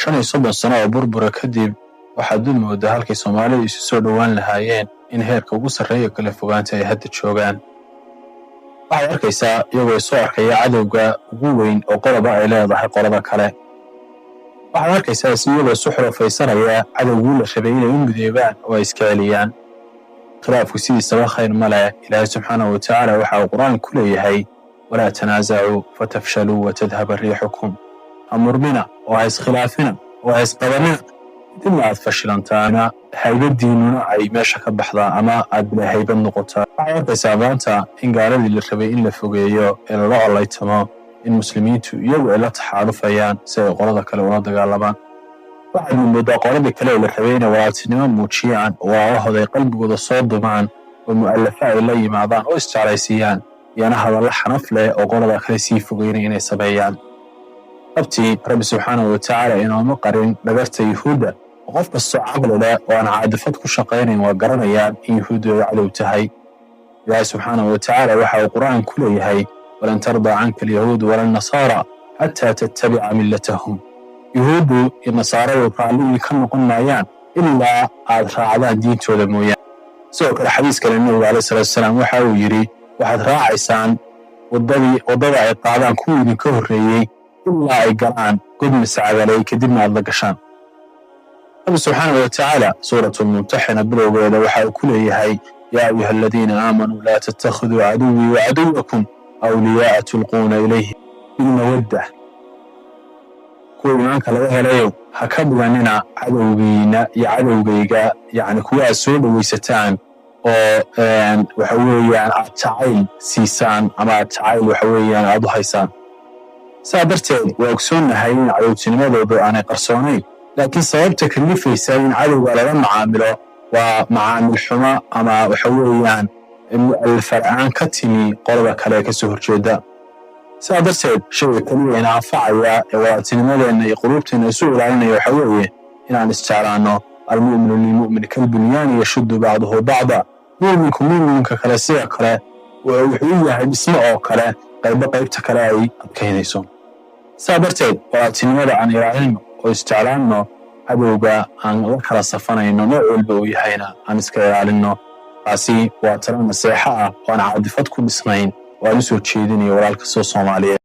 35 sano oo burbura kadib waxaad u moodaa halkay Soomaalidu isu soo dhowaan lahaayeen in heerka ugu sarreeya kala fogaanta ay hadda joogaan. waxaad arkaysaa iyagoo soo arkaya cadowga ugu weyn oo qoloba ay leedahay qolada kale. waxaad arkaysaa iyagoo isu xurufaysanaya cadowgii la rabay inay u midoobaan oo ay iska celiyaan. khilaafku sidiisaba khayr ma leh. Ilaahay subxaanahu wa tacaala waxa uu qur-aan ku leeyahay walaa tanaasacuu fatafshaluu watadhaba riixukum. ha murmina oo ha iskhilaafina oo ha isqabanina dibna aad fashilantaana haybadiinnuna ay meesha ka baxdaa ama aad bila haybad noqotaa. waxaad arkaysaa maanta in gaaladii la rabay in la fogeeyo ee lala collaytamo in muslimiintu iyagu ay la taxaalufayaan si ay qolada kale ula dagaalamaan. waxaad moodaa qoladii kale ee la rabay inay walaaltinimo muujiyaan oo walaalahooda ay qalbigooda soo dumaan oo mu'alafa ay la yimaadaan oo isjeclaysiiyaan iyana hadalla xanaf leh oo qolada kale sii fogeynaya inay sameeyaan. rabtii rabbi subxaanahu wa tacaala inooma qarin dhagarta yuhuudda oo qof kastoo caqli leh oo aan caadifad ku shaqaynayn waa garanayaan in yuhuuddu ay cadow tahay. ilaahay subxaanahu wa tacaala waxa uu qur'aan ku leeyahay walan tardaa canka alyahuudu wala nasaara xataa tattabica millatahum. yuhuuddu iyo nasaaradu raalligii ka noqon maayaan ilaa aad raacdaan diintooda mooyaane. sidoo kale xadiis kale nabiga calayhi salaatu wasalaam waxa uu yidhi waxaad raacaysaan waddada ay qaadaan kuwii idinka horreeyey ilaa ay galaan god mascagalay kadibna aad la gashaan. rabbi subxaanahu wa tacaala suuratu lmumtaxina bilowgeeda waxa uu ku leeyahay yaa ayuha aladiina aamanuu laa tattakhiduu caduwii wa caduwakum awliyaa'a tulquuna ilayhim bilmawadda. kuwa iimaanka laga helayo ha ka dhiganina cadowgiina iyo cadowgayga yacni kuwa aad soo dhowaysataan oo waxa weeyaan aad jacayl siisaan ama aad jacayl waxa weeyaan aad u haysaan. saa darteed waa ogsoonnahay in cadowtinimadoodu aanay qarsoonayn, laakiin sababta kalifaysa in cadowga lala macaamilo waa macaamil xumo ama waxa weeyaan mu'alafa la'aan ka timi qolada kale ee ka soo horjeeda. saa darteed shayga keliya ina anfacaya ee walaaltinimadeenna iyo quluubteenna isu ilaalinaya waxa weeye inaan isjeclaanno. almu'minu lilmu'mini kalbunyaani yashuddu bacduhu bacda. mu'minku mu'minka kale sida kale wuxuu u yahay dhismo oo kale qaybo qaybta kale ay adkaynayso. saa darteed walaaltinimada aan ilaalinno oo isjeclaanno, cadowga aan la kala safanayno nooc walba uu yahayna aan iska ilaalinno. taasi waa talo naseexo ah oo aan caadifad ku dhisnayn oo aan u soo jeedinayo walaalka soo Soomaaliyeed.